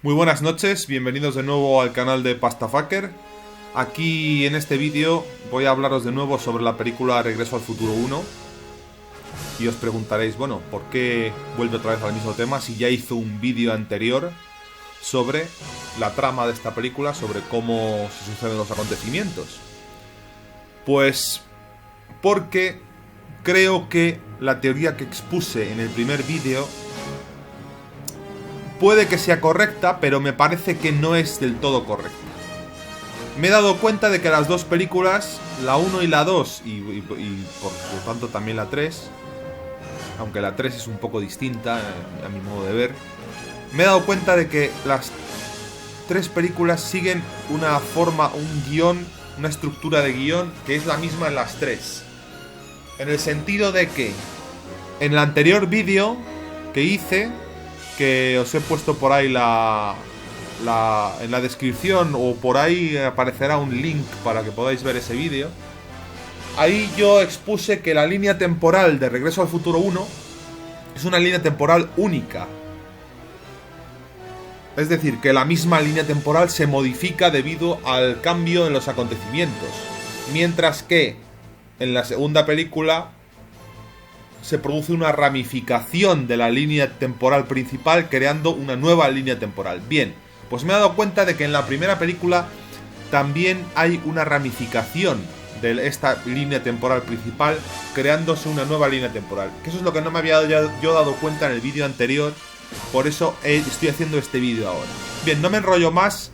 Muy buenas noches, bienvenidos de nuevo al canal de Pastafucker. Aquí en este vídeo voy a hablaros de nuevo sobre la película Regreso al Futuro 1. Y os preguntaréis, bueno, ¿por qué vuelve otra vez al mismo tema si ya hizo un vídeo anterior sobre la trama de esta película, sobre cómo se suceden los acontecimientos? Pues porque creo que la teoría que expuse en el primer vídeo puede que sea correcta, pero me parece que no es del todo correcta. Me he dado cuenta de que las dos películas, la 1 y la 2, y por lo tanto también la 3, aunque la 3 es un poco distinta a mi modo de ver, me he dado cuenta de que las tres películas siguen una forma, un guión, una estructura de guión que es la misma en las tres. En el sentido de que en el anterior vídeo que hice, que os he puesto por ahí en la descripción, o por ahí aparecerá un link para que podáis ver ese vídeo. Ahí yo expuse que la línea temporal de Regreso al Futuro 1 es una línea temporal única. Es decir, que la misma línea temporal se modifica debido al cambio en los acontecimientos. Mientras que en la segunda película se produce una ramificación de la línea temporal principal, creando una nueva línea temporal. Bien, pues me he dado cuenta de que en la primera película también hay una ramificación de esta línea temporal principal, creándose una nueva línea temporal. Que eso es lo que no me había yo dado cuenta en el vídeo anterior, por eso estoy haciendo este vídeo ahora. Bien, no me enrollo más.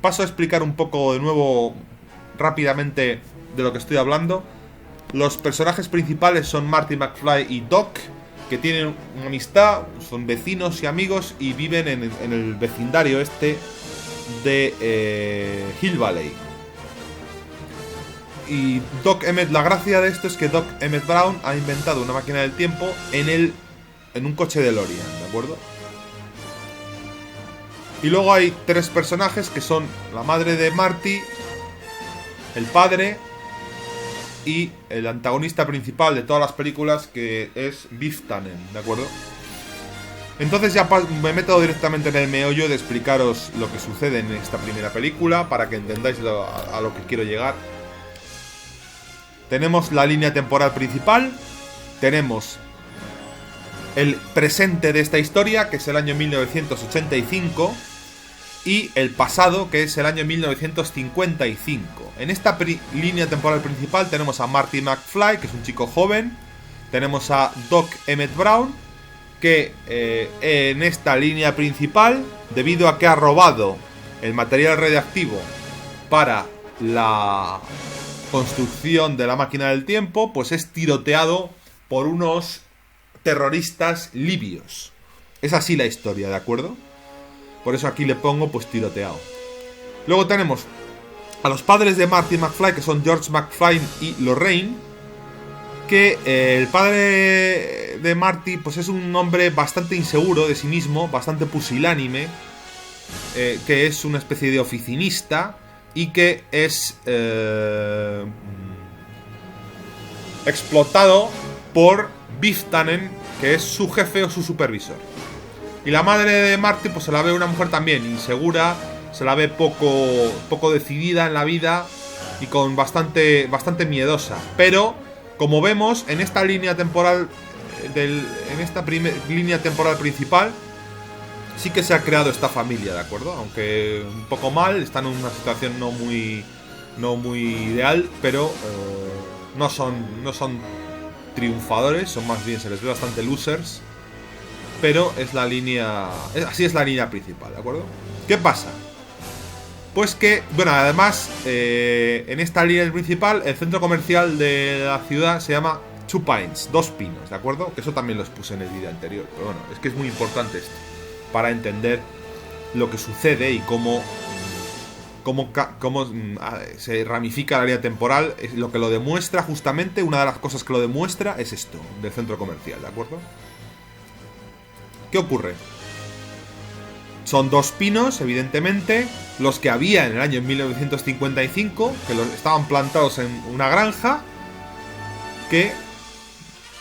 Paso a explicar un poco de nuevo rápidamente de lo que estoy hablando. Los personajes principales son Marty McFly y Doc, que tienen una amistad, son vecinos y amigos y viven en el vecindario este de Hill Valley. Y Doc Emmett, la gracia de esto es que Doc Emmett Brown ha inventado una máquina del tiempo en un coche de DeLorean, ¿de acuerdo? Y luego hay tres personajes que son la madre de Marty, el padre y el antagonista principal de todas las películas, que es Biff Tannen, ¿de acuerdo? Entonces ya me meto directamente en el meollo de explicaros lo que sucede en esta primera película, para que entendáis a lo que quiero llegar. Tenemos la línea temporal principal, tenemos el presente de esta historia, que es el año 1985, y el pasado, que es el año 1955. En esta línea temporal principal tenemos a Marty McFly, que es un chico joven. Tenemos a Doc Emmett Brown, que en esta línea principal, debido a que ha robado el material radiactivo para la construcción de la máquina del tiempo, pues es tiroteado por unos terroristas libios. Es así la historia, ¿de acuerdo? Por eso aquí le pongo pues tiroteado. Luego tenemos a los padres de Marty McFly, que son George McFly y Lorraine. Que el padre de Marty pues es un hombre bastante inseguro de sí mismo, bastante pusilánime, que es una especie de oficinista y que es explotado por Biff Tannen, que es su jefe o su supervisor. Y la madre de Marty pues se la ve una mujer también insegura, se la ve poco decidida en la vida y con bastante miedosa. Pero como vemos en esta línea temporal línea temporal principal, sí que se ha creado esta familia, ¿de acuerdo? Aunque un poco mal, están en una situación no muy ideal, pero no son triunfadores, son más bien, se les ve bastante losers. Pero es la línea... así es la línea principal, ¿de acuerdo? ¿Qué pasa? Pues que, bueno, además, en esta línea principal, el centro comercial de la ciudad se llama Two Pines, Dos Pinos, ¿de acuerdo? Que eso también lo expuse en el vídeo anterior. Pero bueno, es que es muy importante esto, para entender lo que sucede y cómo se ramifica la línea temporal. Lo que lo demuestra, justamente, una de las cosas que lo demuestra es esto, del centro comercial, ¿de acuerdo? ¿Qué ocurre? Son dos pinos, evidentemente, los que había en el año 1955, que estaban plantados en una granja, que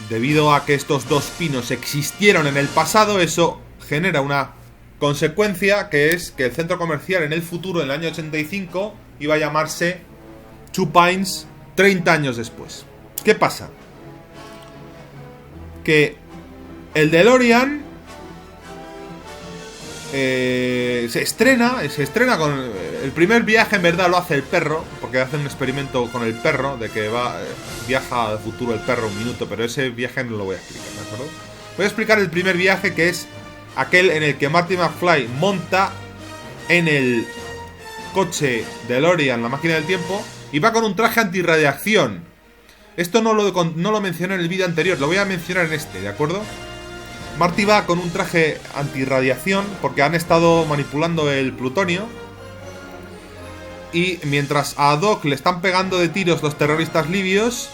debido a que estos dos pinos existieron en el pasado, eso genera una Consecuencia que es que el centro comercial en el futuro, en el año 85, iba a llamarse Two Pines 30 años después. ¿Qué pasa? Que el DeLorean se estrena con el primer viaje. En verdad lo hace el perro, porque hace un experimento con el perro de que viaja al futuro el perro un minuto, pero ese viaje no lo voy a explicar, ¿de acuerdo? Voy a explicar el primer viaje, que es aquel en el que Marty McFly monta en el coche DeLorean, la máquina del tiempo, y va con un traje antirradiación. Esto no lo mencioné en el vídeo anterior, lo voy a mencionar en este, ¿de acuerdo? Marty va con un traje antirradiación porque han estado manipulando el plutonio. Y mientras a Doc le están pegando de tiros los terroristas libios,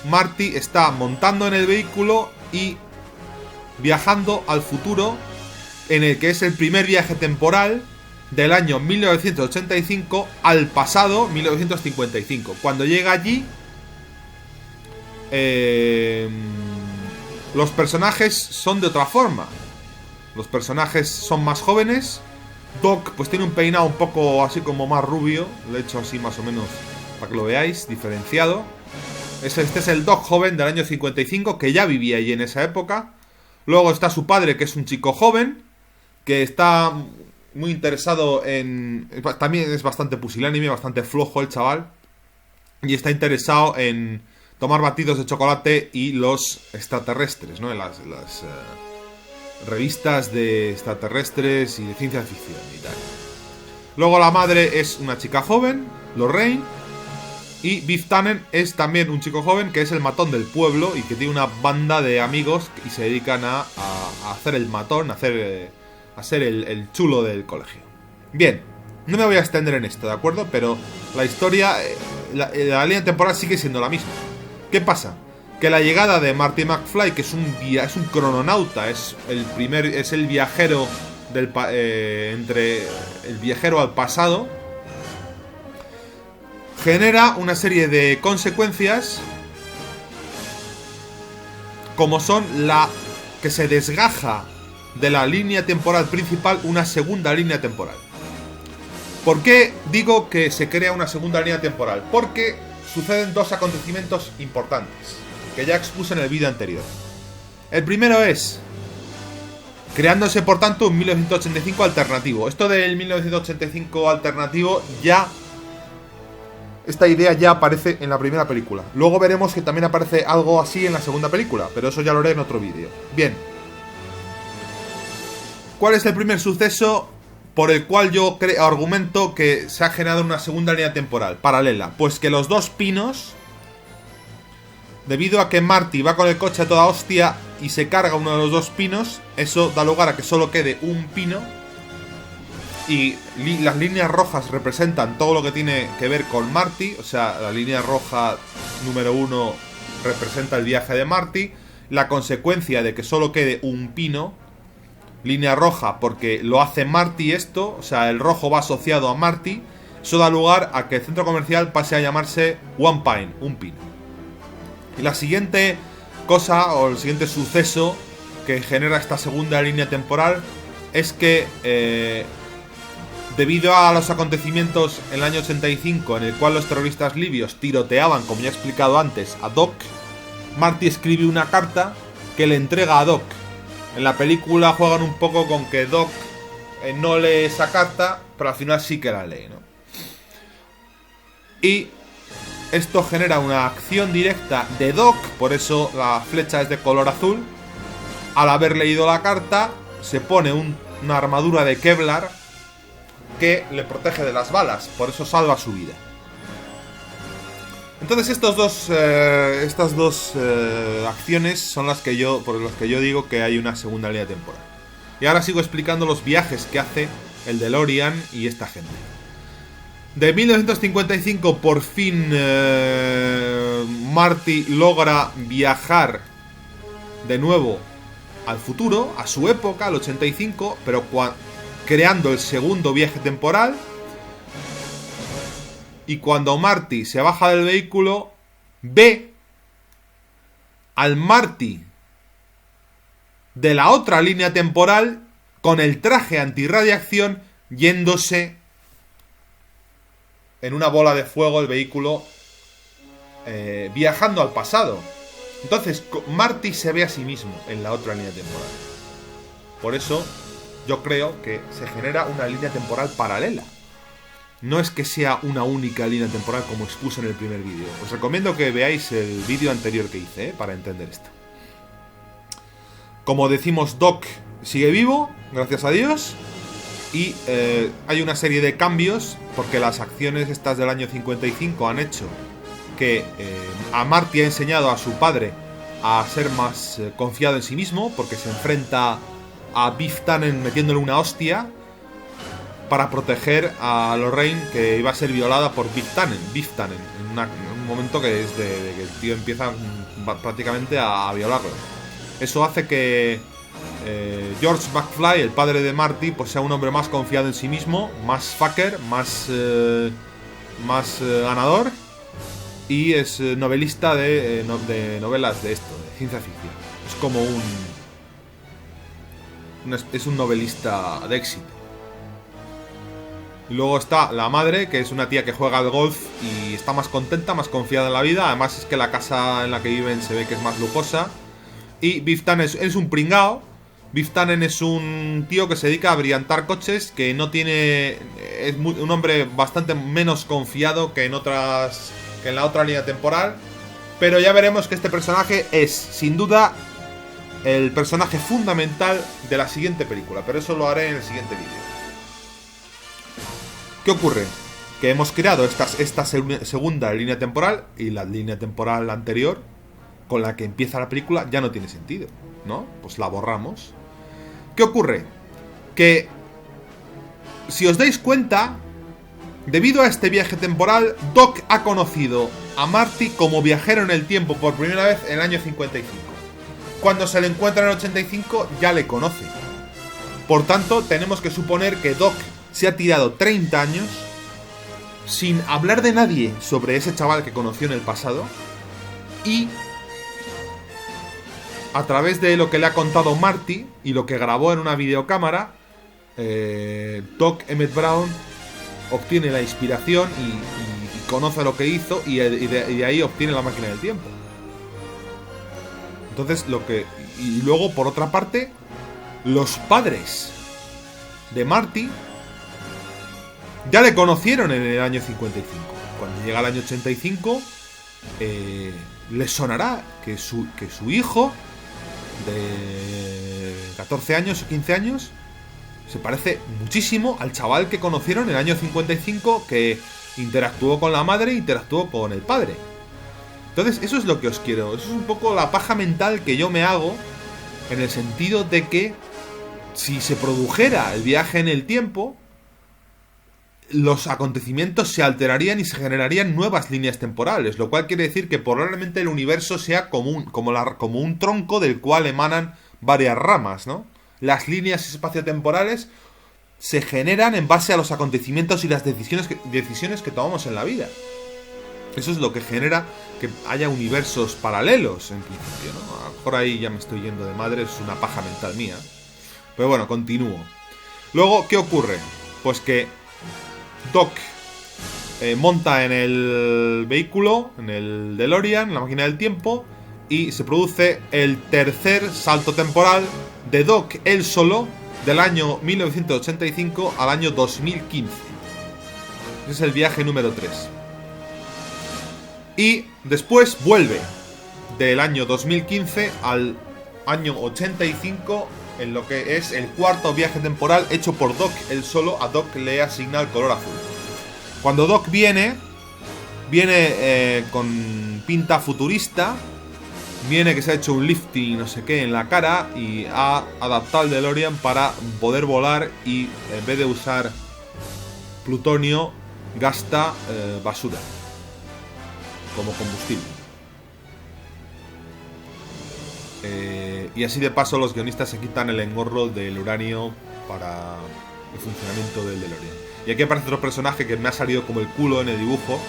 Marty está montando en el vehículo y viajando al futuro, en el que es el primer viaje temporal del año 1985 al pasado 1955. Cuando llega allí, los personajes son de otra forma. Los personajes son más jóvenes. Doc pues tiene un peinado un poco así como más rubio. Lo he hecho así más o menos para que lo veáis, diferenciado. Este es el Doc joven del año 55, que ya vivía allí en esa época. Luego está su padre, que es un chico joven, que está muy interesado en... También es bastante pusilánime, bastante flojo el chaval. Y está interesado en tomar batidos de chocolate y los extraterrestres, ¿no? En las revistas de extraterrestres y de ciencia ficción y tal. Luego la madre es una chica joven, Lorraine. Y Biff Tannen es también un chico joven que es el matón del pueblo y que tiene una banda de amigos y se dedican a hacer el matón, a ser el chulo del colegio. Bien, no me voy a extender en esto, ¿de acuerdo? Pero la historia, la línea temporal sigue siendo la misma. ¿Qué pasa? Que la llegada de Marty McFly, que es un crononauta, es el viajero entre el viajero al pasado, genera una serie de consecuencias, como son que se desgaja de la línea temporal principal una segunda línea temporal. ¿Por qué digo que se crea una segunda línea temporal? Porque suceden dos acontecimientos importantes que ya expuse en el vídeo anterior. El primero es creándose, por tanto, un 1985 alternativo. Esto del 1985 alternativo esta idea ya aparece en la primera película. Luego veremos que también aparece algo así en la segunda película, pero eso ya lo haré en otro vídeo. Bien. ¿Cuál es el primer suceso por el cual yo argumento que se ha generado una segunda línea temporal paralela? Pues que los dos pinos, debido a que Marty va con el coche a toda hostia y se carga uno de los dos pinos, eso da lugar a que solo quede un pino. Y las líneas rojas representan todo lo que tiene que ver con Marty. O sea, la línea roja número 1 representa el viaje de Marty. La consecuencia de que solo quede un pino, línea roja, porque lo hace Marty esto. O sea, el rojo va asociado a Marty. Eso da lugar a que el centro comercial pase a llamarse One Pine, un pino. Y la siguiente cosa, o el siguiente suceso que genera esta segunda línea temporal, es que debido a los acontecimientos en el año 85, en el cual los terroristas libios tiroteaban, como ya he explicado antes, a Doc, Marty escribe una carta que le entrega a Doc. En la película juegan un poco con que Doc no lee esa carta, pero al final sí que la lee, ¿no? Y esto genera una acción directa de Doc, por eso la flecha es de color azul. Al haber leído la carta, se pone una armadura de Kevlar que le protege de las balas, por eso salva su vida. Entonces estas dos acciones son por las que yo digo que hay una segunda línea temporal. Y ahora sigo explicando los viajes que hace el DeLorean y esta gente. De 1955 por fin Marty logra viajar de nuevo al futuro, a su época, al 85, pero creando el segundo viaje temporal. Y cuando Marty se baja del vehículo, ve al Marty de la otra línea temporal con el traje antirradiación yéndose en una bola de fuego el vehículo, viajando al pasado. Entonces Marty se ve a sí mismo en la otra línea temporal. Por eso yo creo que se genera una línea temporal paralela. No es que sea una única línea temporal como expuse en el primer vídeo. Os recomiendo que veáis el vídeo anterior que hice, para entender esto. Como decimos, Doc sigue vivo, gracias a Dios. Y hay una serie de cambios, porque las acciones estas del año 55 han hecho que a Marty ha enseñado a su padre a ser más confiado en sí mismo, porque se enfrenta a Biff Tannen metiéndole una hostia para proteger a Lorraine, que iba a ser violada por Biff Tannen, en un momento que es de que el tío empieza prácticamente a violarlo. Eso hace que George McFly, el padre de Marty, pues sea un hombre más confiado en sí mismo, más fucker, más ganador, y es novelista de novelas de esto, de ciencia ficción. Es como es un novelista de éxito. Y luego está la madre, que es una tía que juega al golf y está más contenta, más confiada en la vida. Además es que la casa en la que viven se ve que es más lujosa. Y Biff Tannen es un pringao. Biff Tannen es un tío que se dedica a brillantar coches, que no tiene... Es un hombre bastante menos confiado que en la otra línea temporal. Pero ya veremos que este personaje es, sin duda, el personaje fundamental de la siguiente película. Pero eso lo haré en el siguiente vídeo. ¿Qué ocurre? Que hemos creado esta segunda línea temporal, y la línea temporal anterior, con la que empieza la película, ya no tiene sentido, ¿no? Pues la borramos. ¿Qué ocurre? Que, si os dais cuenta, debido a este viaje temporal, Doc ha conocido a Marty como viajero en el tiempo por primera vez en el año 55. Cuando se le encuentra en el 85, ya le conoce. Por tanto, tenemos que suponer que Doc se ha tirado 30 años sin hablar de nadie sobre ese chaval que conoció en el pasado, y a través de lo que le ha contado Marty y lo que grabó en una videocámara, Doc Emmett Brown obtiene la inspiración y conoce lo que hizo, y de ahí obtiene la máquina del tiempo. Entonces y luego, por otra parte, los padres de Marty ya le conocieron en el año 55. Cuando llega el año 85, les sonará que su hijo de 14 años o 15 años se parece muchísimo al chaval que conocieron en el año 55, que interactuó con la madre e interactuó con el padre. Entonces, eso es lo que os quiero. Eso es un poco la paja mental que yo me hago, en el sentido de que si se produjera el viaje en el tiempo, los acontecimientos se alterarían y se generarían nuevas líneas temporales, lo cual quiere decir que probablemente el universo sea como un tronco del cual emanan varias ramas, ¿no? Las líneas espaciotemporales se generan en base a los acontecimientos y las decisiones que tomamos en la vida. Eso es lo que genera que haya universos paralelos, en principio, ¿no? A lo mejor ahí ya me estoy yendo de madre, es una paja mental mía. Pero bueno, continúo. Luego, ¿qué ocurre? Pues que Doc monta en el vehículo, en el DeLorean, la máquina del tiempo, y se produce el tercer salto temporal de Doc él solo, del año 1985 al año 2015. Ese es el viaje número 3. Y después vuelve del año 2015 al año 85, en lo que es el cuarto viaje temporal hecho por Doc él solo. A Doc le asigna el color azul. Cuando Doc viene con pinta futurista, viene que se ha hecho un lifting no sé qué en la cara y ha adaptado el DeLorean para poder volar, y en vez de usar plutonio gasta basura como combustible. Y así de paso los guionistas se quitan el engorro del uranio para el funcionamiento del DeLorean. Y aquí aparece otro personaje que me ha salido como el culo en el dibujo,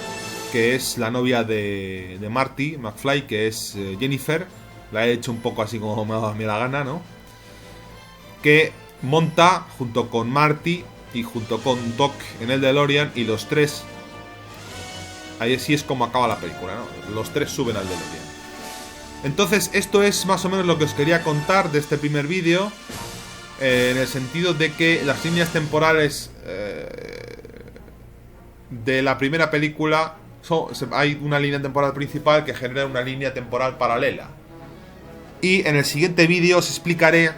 que es la novia de Marty McFly, que es Jennifer. La he hecho un poco así como me da la gana, ¿no? Que monta junto con Marty y junto con Doc en el DeLorean, y los tres, ahí sí es como acaba la película, ¿no? Los tres suben al DeLorean. Entonces esto es más o menos lo que os quería contar de este primer vídeo, en el sentido de que las líneas temporales de la primera película hay una línea temporal principal que genera una línea temporal paralela. Y en el siguiente vídeo os explicaré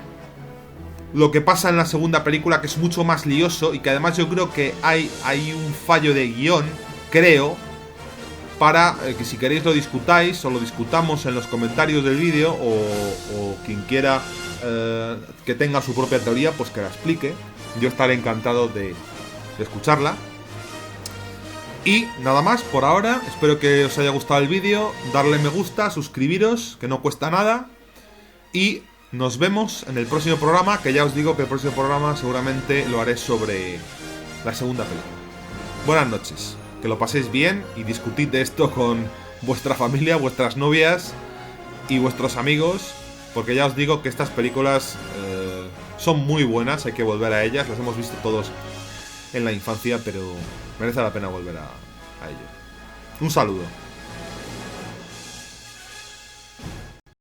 lo que pasa en la segunda película, que es mucho más lioso y que además yo creo que hay un fallo de guión, creo, para que si queréis lo discutáis o lo discutamos en los comentarios del vídeo, o quien quiera que tenga su propia teoría, pues que la explique. Yo estaré encantado de escucharla. Y nada más por ahora, espero que os haya gustado el vídeo, darle me gusta, suscribiros, que no cuesta nada, y nos vemos en el próximo programa, que ya os digo que el próximo programa seguramente lo haré sobre la segunda película. Buenas noches, que lo paséis bien y discutid de esto con vuestra familia, vuestras novias y vuestros amigos, porque ya os digo que estas películas son muy buenas, hay que volver a ellas, las hemos visto todos en la infancia, pero merece la pena volver a ello. Un saludo.